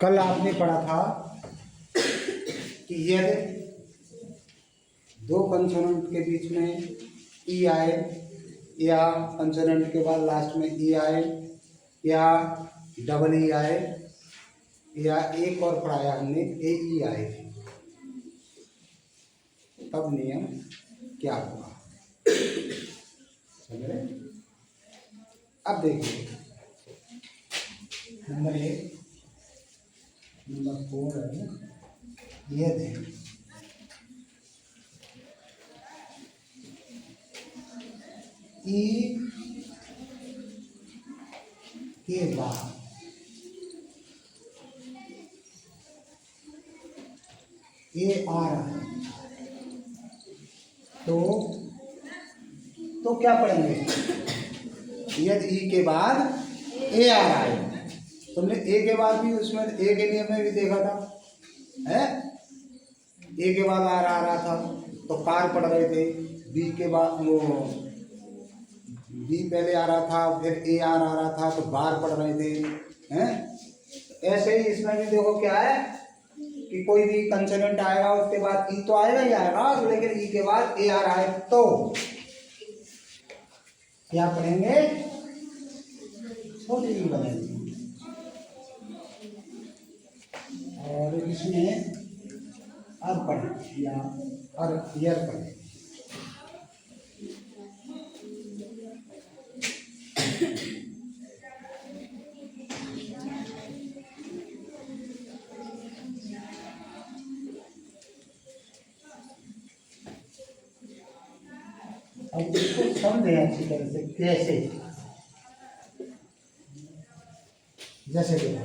कल आपने पढ़ा था कि यदि दो कंसोनेंट के बीच में ई आए या कंसोनेंट के बाद लास्ट में ई आए या डबल ई आए या एक और पढ़ाया हमने ए ई आए, तब नियम क्या होगा समझ रहे। अब देखिए नंबर 1 नंबर 4 है ये देखें ई के बाद ए आ रहा है तो क्या पढ़ेंगे, यदि ई के बाद ए आ रहा है। तुमने ए के बाद भी उसमें ए के नियम में भी देखा था है, ए के बाद आ रहा था तो कार पढ़ रहे थे, बी के बाद वो बी पहले आ रहा था फिर ए आ रहा था तो बार पढ़ रहे थे हैं। ऐसे ही इसमें भी देखो क्या है कि कोई भी कंसोनेंट आएगा उसके बाद ई तो आएगा ही आएगा, लेकिन ई के बाद ए आ रहा है तो क्या पढ़ेंगे, छोटी ई बनेगी। और इसमें अब पढ़े या और ईयर पढ़े। अब इसको समझे अच्छी तरह से कैसे, जैसे देखो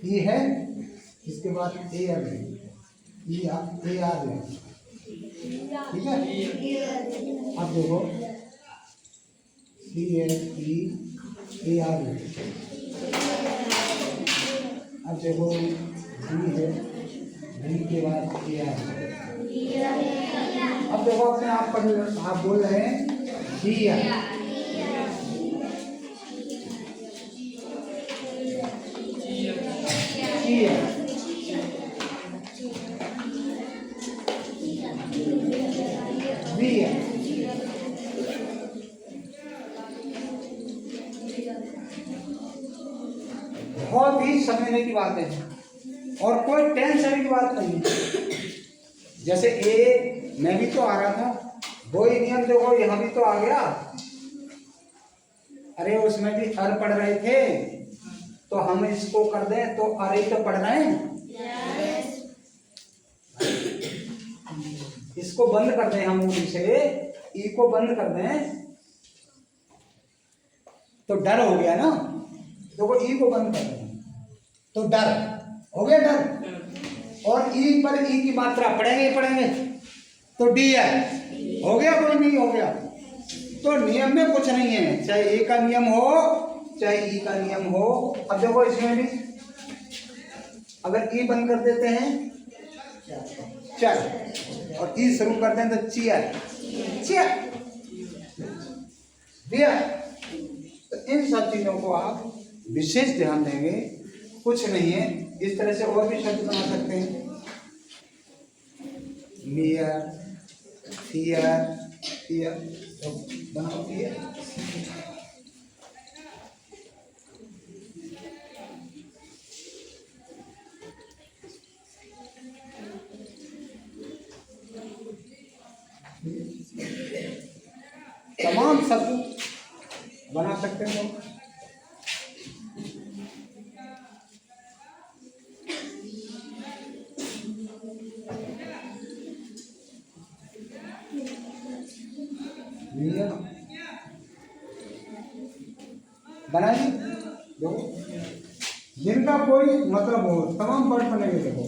ये है, इसके बाद ए आ गई, ए आ गया, ठीक है। अब देखो सी है ई आ गई, अब देखो बी है, बी के बाद ए आ गई। अब देखो अपने आप पढ़, आप बोल रहे हैं डी है, बहुत ही समझने की बात है और कोई टेंशन की बात नहीं है। जैसे ए मैं भी तो आ रहा था, वही नियम देखो यहाँ भी तो आ गया। अरे उसमें भी अर पढ़ रहे थे तो हम इसको कर दें तो अरे तो पढ़ रहे हैं, इसको बंद कर दें हम उंगली से, ई को बंद कर दें तो डर हो गया ना। देखो ई को बंद कर दें तो डर हो गया, डर। और ई पर ई की मात्रा पढ़ेंगे ही पढ़ेंगे तो डी है, हो गया कोई नहीं हो गया। तो नियम में कुछ नहीं है, चाहे ए का नियम हो चाहे ई का नियम हो। अब देखो इसमें भी अगर ई बंद कर देते हैं चल और ई शुरू करते हैं तो चियर चियर दिया। तो इन सब चीजों को आप विशेष ध्यान देंगे, कुछ नहीं है। इस तरह से और भी शब्द बना सकते हैं, नियर फियर, फियर तो बनाओ फियर। तमाम शब्द बना सकते हैं लोग। बनाइए देखो, जिनका कोई मतलब हो तमाम वर्ड बनेंगे। देखो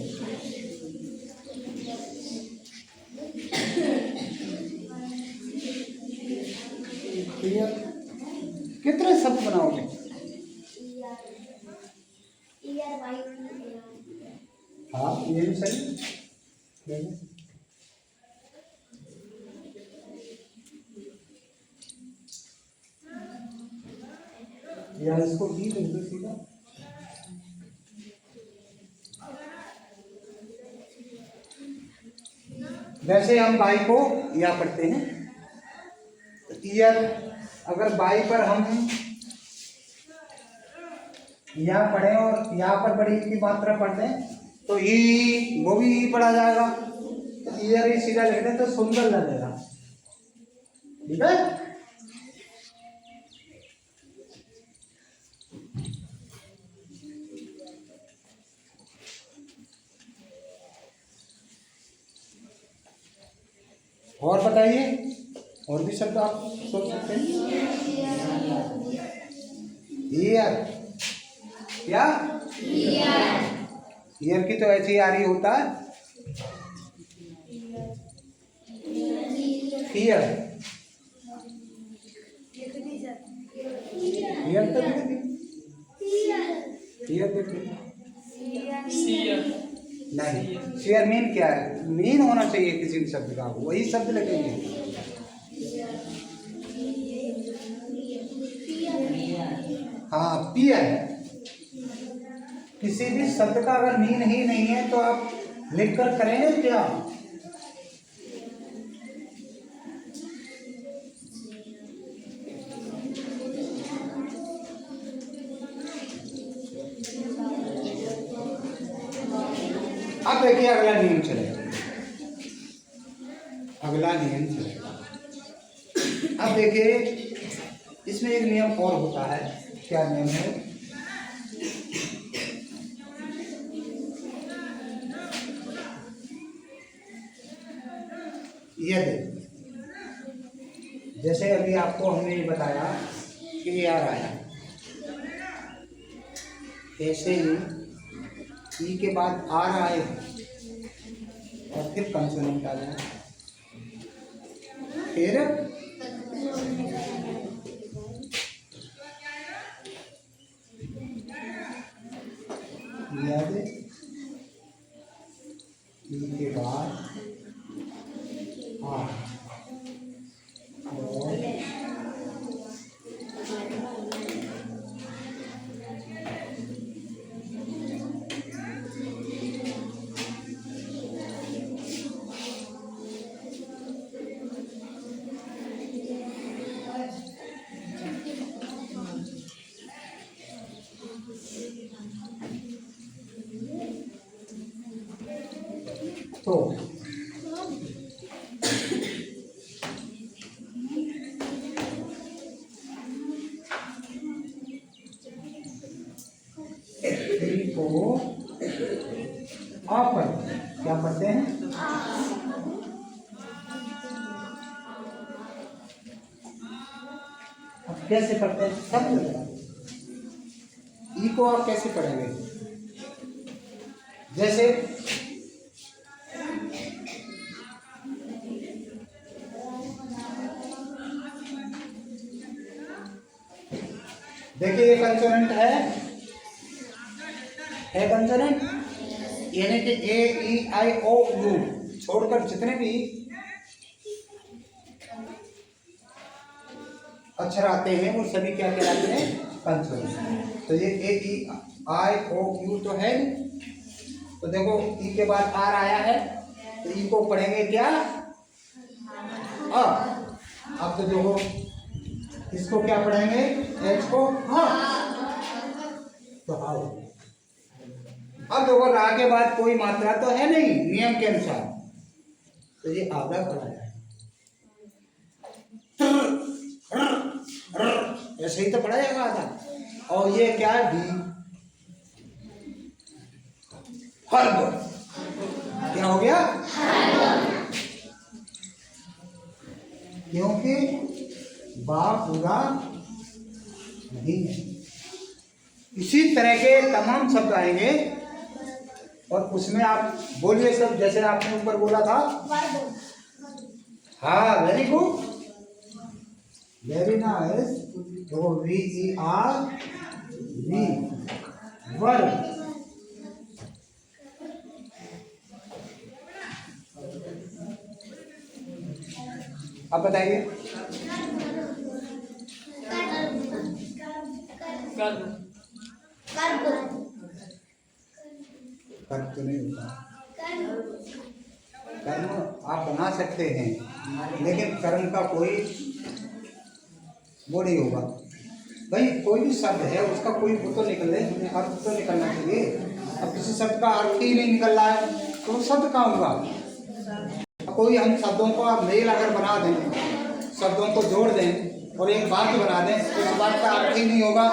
कितने शब्द बनाओगे, हाँ ये भी सही। या इसको भी लिख दो सीधा। वैसे हम बाई को या पढ़ते हैं, ईयर अगर बाई पर हम या पढ़े और यहाँ पर बड़ी की मात्रा पढ़ दें तो ई वो भी ई पढ़ा जाएगा। तो ईयर ही सीधा लिख दें तो सुंदर लगेगा। ठीक है। और बताइए, और भी शब्द आप सोच सकते हैं। ईयर, क्या ईयर की तो ऐसी आ रही होता है ईयर। ईयर तो ईयर नहीं, शेयर मीन क्या है? मीन होना चाहिए किसी भी शब्द का, वही शब्द लगेंगे। हाँ पियर है। किसी भी शब्द का अगर मीन ही नहीं है तो आप लिख कर करेंगे क्या? अब देखिए अगला नियम चलेगा, अगला नियम चलेगा। अब देखिए इसमें एक नियम और होता है। क्या नियम है? यदि जैसे अभी आपको हमने ये बताया कि यार आया, ऐसे ही ई के बाद आर आए और फिर कंसोनेंट आ जाए, फिर यदि ई के बाद आर और तो को आप क्या पढ़ते हैं? अब कैसे पढ़ते हैं? सब ई को आप कैसे पढ़ेंगे? जैसे देखिए ये कंसोनेंट है कंसोनेंट, यानी कि ए ई आई ओ यू छोड़कर जितने भी अक्षर आते हैं वो सभी क्या कहलाते हैं? कंसोनेंट। तो ये ए ई आई ओ यू तो है। तो देखो ई के बाद आर आया है तो ई को पढ़ेंगे क्या? अब तो देखो इसको क्या पढ़ेंगे? एच को तो आओ। अब देखो रा के बाद कोई मात्रा तो है नहीं नियम के अनुसार, तो ये आधा पढ़ा जाए, ऐसे ही तो पढ़ा जाएगा आधा। और ये क्या है? D herb. क्या हो गया? क्योंकि बा पूरा नहीं है। इसी तरह के तमाम शब्द आएंगे और उसमें आप बोलिए सब, जैसे आपने ऊपर बोला था। हाँ वेरी गुड, वेरी नाइस। तो V E R B verb, बताइए। कर्म तो नहीं होता। कर्म आप बना सकते हैं लेकिन कर्म का कोई वो नहीं होगा। भाई कोई भी शब्द है उसका कोई वो तो निकले, अर्थ तो निकलना चाहिए। अब किसी शब्द का अर्थ ही नहीं निकल रहा है तो वो शब्द कहाँ होगा। कोई हम शब्दों को मेल अगर बना दें, शब्दों को जोड़ दें और एक वाक्य बना दें तो उस वाक्य का अर्थ ही नहीं होगा।